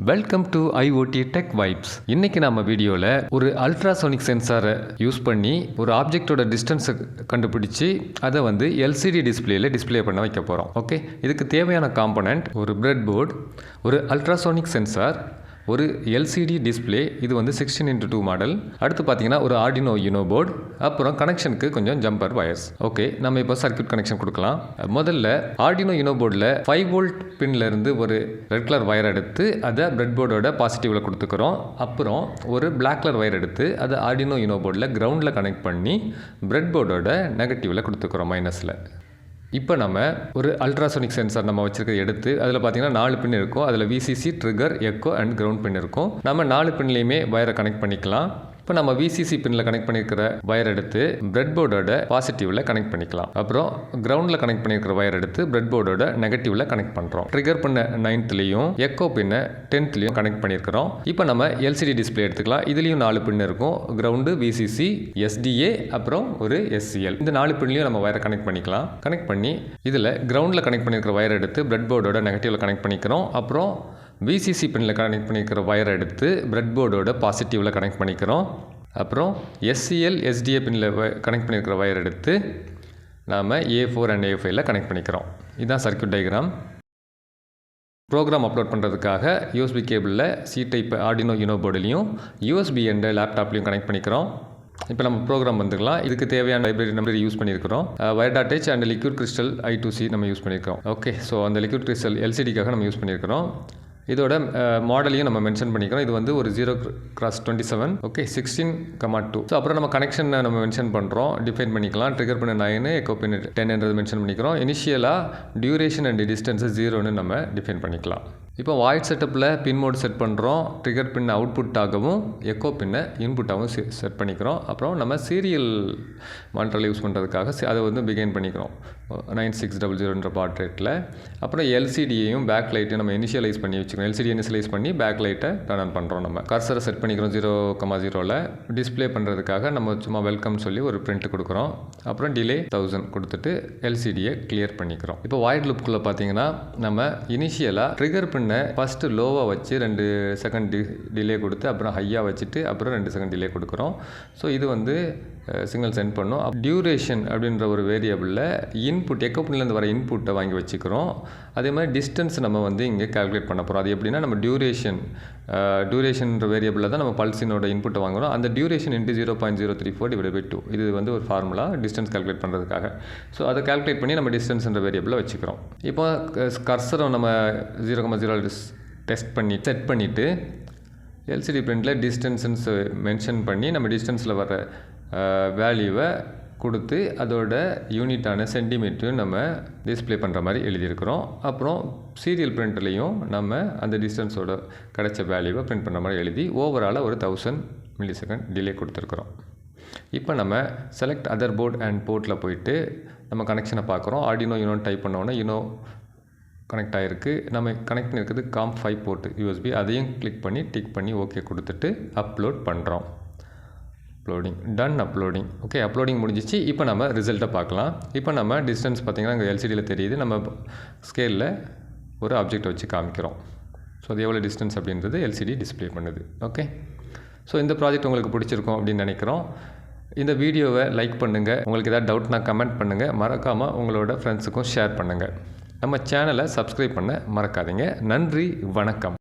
Welcome to IoT Tech Vibes. இன்னைக்கு நம்ம வீடியோவில் ஒரு அல்ட்ராசோனிக் சென்சாரை யூஸ் பண்ணி ஒரு ஆப்ஜெக்டோட டிஸ்டன்ஸை கண்டுபிடிச்சி அதை வந்து LCD டிஸ்பிளேல டிஸ்பிளே பண்ண வைக்க போகிறோம். ஓகே, இதுக்கு தேவையான காம்பனண்ட் ஒரு பிரெட் போர்டு, ஒரு அல்ட்ராசோனிக் சென்சார், ஒரு LCD டிஸ்பிளே, இது வந்து 16:2 மாடல். அடுத்து பார்த்தீங்கன்னா ஒரு ஆர்டினோ யூனோ போர்டு, அப்புறம் கனெக்ஷனுக்கு கொஞ்சம் ஜம்பர் வயர்ஸ். ஓகே, நம்ம இப்போ சர்க்யூட் கனெக்ஷன் கொடுக்கலாம். முதல்ல ஆர்டினோ யூனோ போர்டில் 5 வோல்ட் பின்ல இருந்து ஒரு ரெட் கலர் வயர் எடுத்து அதை பிரெட் போர்டோட பாசிட்டிவில் கொடுத்துக்கிறோம். அப்புறம் ஒரு பிளாக் கலர் வயர் எடுத்து அதை ஆர்டினோ யூனோ போர்டில் கிரவுண்டில் கனெக்ட் பண்ணி பிரெட் போர்டோட நெகட்டிவில் கொடுத்துக்கிறோம், மைனஸில். இப்போ நம்ம ஒரு அல்ட்ராசோனிக் சென்சார் நம்ம வச்சுருக்க எடுத்து அதில் பார்த்தீங்கன்னா 4 பின் இருக்கும். அதில் VCC, trigger, echo and ground pin இருக்கும். நம்ம 4 பின்லேயுமே வயரை கனெக்ட் பண்ணிக்கலாம். இப்போ நம்ம VCC பின்னில் கனெக்ட் பண்ணியிருக்கிற வயர் எடுத்து பிரெட் போர்டோட பாசிட்டிவில் கனெக்ட் பண்ணிக்கலாம். அப்புறம் கிரவுண்டில் கனெக்ட் பண்ணியிருக்கிற வயர் எடுத்து பிரெட் போர்டோட நெகட்டிவில் கனெக்ட் பண்ணுறோம். ட்ரிகர் பின்ன 9th எக்கோ பின்ன 10th கனெக்ட் பண்ணியிருக்கிறோம். இப்போ நம்ம LCD டிஸ்பிளே எடுத்துக்கலாம். இதுலேயும் 4 பின் இருக்கும். கிரவுண்டு, VCC, SDA, அப்புறம் ஒரு SCL. இந்த 4 பின்லையும் நம்ம வயரை கனெக்ட் பண்ணிக்கலாம். கனெக்ட் பண்ணி இதில் கிரவுண்டில் கனெக்ட் பண்ணியிருக்கிற வயர் எடுத்து பிரெட் போர்டோட நெகட்டிவில் கனெக்ட் பண்ணிக்கிறோம். அப்புறம் VCC பின்னில் கனெக்ட் பண்ணியிருக்கிற வயர் எடுத்து பிரெட் போர்டோட பாசிட்டிவில் கனெக்ட் பண்ணிக்கிறோம். அப்புறம் SCL, SDA பின்னில் கனெக்ட் பண்ணியிருக்கிற வயர் எடுத்து நாம் A4 அண்ட் A5 கனெக்ட் பண்ணிக்கிறோம். இதுதான் சர்க்யூட் டயக்ராம். ப்ரோக்ராம் அப்லோட் பண்ணுறதுக்காக USB கேபிளில் C டைப் ஆர்டினோ யூனோ போர்டுலையும் USB என்ற லேப்டாப்லையும் கனெக்ட் பண்ணிக்கிறோம். இப்போ நம்ம ப்ரோக்ராம் வந்துக்கலாம். இதுக்கு தேவையான லைப்ரரி யூஸ் பண்ணியிருக்கிறோம். Wire.h and liquid crystal I2C நம்ம யூஸ் பண்ணியிருக்கோம். ஓகே, ஸோ அந்த லிக்விட் கிறிஸ்டல் LCDக்காக நம்ம யூஸ் பண்ணியிருக்கிறோம். இதோட மாடலையும் நம்ம மென்ஷன் பண்ணிக்கிறோம். இது வந்து ஒரு 0x27, ஓகே, 16,2. ஸோ அப்புறம் நம்ம கனெக்ஷனை நம்ம மென்ஷன் பண்ணுறோம், டிஃபைன் பண்ணிக்கலாம். ட்ரிகர் பின் 9, எக்கோ பின் 10 மென்ஷன் பண்ணிக்கிறோம். இனிஷியலாக டியூரேஷன் அண்ட் டிஸ்டன்ஸை 0ன்னு நம்ம டிஃபைன் பண்ணிக்கலாம். இப்போ வாய்ட் செட்டப்பில் பின் மோட் செட் பண்ணுறோம். ட்ரிகர் பின் அவுட்புட்டாகவும் எக்கோ பின்னை இன்புட்டாகவும் செட் பண்ணிக்கிறோம். அப்புறம் நம்ம சீரியல் மானிட்டரில் யூஸ் பண்ணுறதுக்காக அதை வந்து பிகைன் பண்ணிக்கிறோம் 9600 பாட் ரேட்டில். அப்புறம் LCDயையும் பேக் லைட்டையும் நம்ம இனிஷியலைஸ் பண்ணி வச்சுக்கிறோம். LCD இனிஷியலைஸ் பண்ணி பேக் லைட்டை டர்ன் ஆன் பண்ணுறோம். நம்ம கர்சரை செட் பண்ணிக்கிறோம் 0,0ல். டிஸ்பிளே பண்ணுறதுக்காக நம்ம சும்மா வெல்கம் சொல்லி ஒரு பிரிண்ட் கொடுக்குறோம். அப்புறம் டிலே 1000 கொடுத்துட்டு LCDயை கிளியர் பண்ணிக்கிறோம். இப்போ வாய்ட் லுப்புக்குள்ளே பார்த்தீங்கன்னா நம்ம இனிஷியலாக ட்ரிகர் பின் ஃபஸ்ட்டு லோவாக வச்சு 2 செகண்ட் டிலே கொடுத்து அப்புறம் ஹையாக வச்சுட்டு அப்புறம் 2 செகண்ட் டிலே கொடுக்குறோம். ஸோ இது வந்து சிக்னல் சென்ட் பண்ணும். டியூரேஷன் அப்படின்ற ஒரு வேரியபிளில் இன்புட் எக்கோப்பின்லேருந்து வர இன்புட்டை வாங்கி வச்சுக்கிறோம். அதே மாதிரி டிஸ்டன்ஸ் நம்ம வந்து இங்கே கால்குலேட் பண்ண போகிறோம். அது எப்படின்னா நம்ம டியூரேஷன்ற வேரியபிளில் தான் நம்ம பல்ஸினோட இன்புட்டை வாங்குகிறோம். அந்த டியூரேஷன் × 0.034/2 இது வந்து ஒரு ஃபார்முலா டிஸ்டன்ஸ் கால்குலேட் பண்ணுறதுக்காக. ஸோ அதை கால்குலேட் பண்ணி நம்ம டிஸ்டன்ஸ்ன்ற வேரியபிளில் வச்சுக்கிறோம். இப்போ கர்சரை நம்ம 0,0 டெஸ்ட் பண்ணி செட் பண்ணிவிட்டு LCD பிரிண்டில் டிஸ்டன்ஸுன்னு மென்ஷன் பண்ணி நம்ம டிஸ்டன்ஸில் வர வேல்யூவை கொடுத்து அதோட யூனிட்டான சென்டிமீட்டரும் நம்ம டிஸ்பிளே பண்ணுற மாதிரி எழுதியிருக்கிறோம். அப்புறம் சீரியல் பிரிண்ட்லேயும் நம்ம அந்த டிஸ்டன்ஸோட கிடைச்ச வேல்யூவை பிரிண்ட் பண்ணுற மாதிரி எழுதி ஓவராலாக ஒரு 1000 மில்லிசெகண்ட் டிலே கொடுத்துருக்குறோம். இப்போ நம்ம செலக்ட் அதர் போர்ட் அண்ட் போர்ட்டில் போயிட்டு நம்ம கனெக்ஷனை பார்க்குறோம். ஆர்டினோ யூனோன்னு டைப் பண்ணோன்னா யூனோ கனெக்ட் ஆகிருக்கு. நம்ம கனெக்ட் பண்ணியிருக்கிறது COM5 போர்ட்டு USB. அதையும் கிளிக் பண்ணி டிக் பண்ணி ஓகே கொடுத்துட்டு அப்லோட் பண்ணுறோம். Done uploading. ஓகே, அப்லோடிங் முடிஞ்சிச்சு. இப்போ நம்ம ரிசல்ட்டை பார்க்கலாம். இப்போ நம்ம டிஸ்டன்ஸ் பார்த்திங்கன்னா அங்கே LCDயில் தெரியுது. நம்ம ஸ்கேலில் ஒரு ஆப்ஜெக்ட் வச்சு காமிக்கிறோம். ஸோ அது எவ்வளோ டிஸ்டன்ஸ் அப்படின்றது LCD டிஸ்பிளே பண்ணுது. ஓகே, ஸோ இந்த ப்ராஜெக்ட் உங்களுக்கு பிடிச்சிருக்கும் அப்படின்னு நினைக்கிறோம். இந்த வீடியோவை லைக் பண்ணுங்கள். உங்களுக்கு ஏதாவது டவுட்னா கமெண்ட் பண்ணுங்கள். மறக்காமல் உங்களோட ஃப்ரெண்ட்ஸுக்கும் ஷேர் பண்ணுங்கள். நம்ம சேனலை சப்ஸ்கிரைப் பண்ண மறக்காதீங்க. நன்றி, வணக்கம்.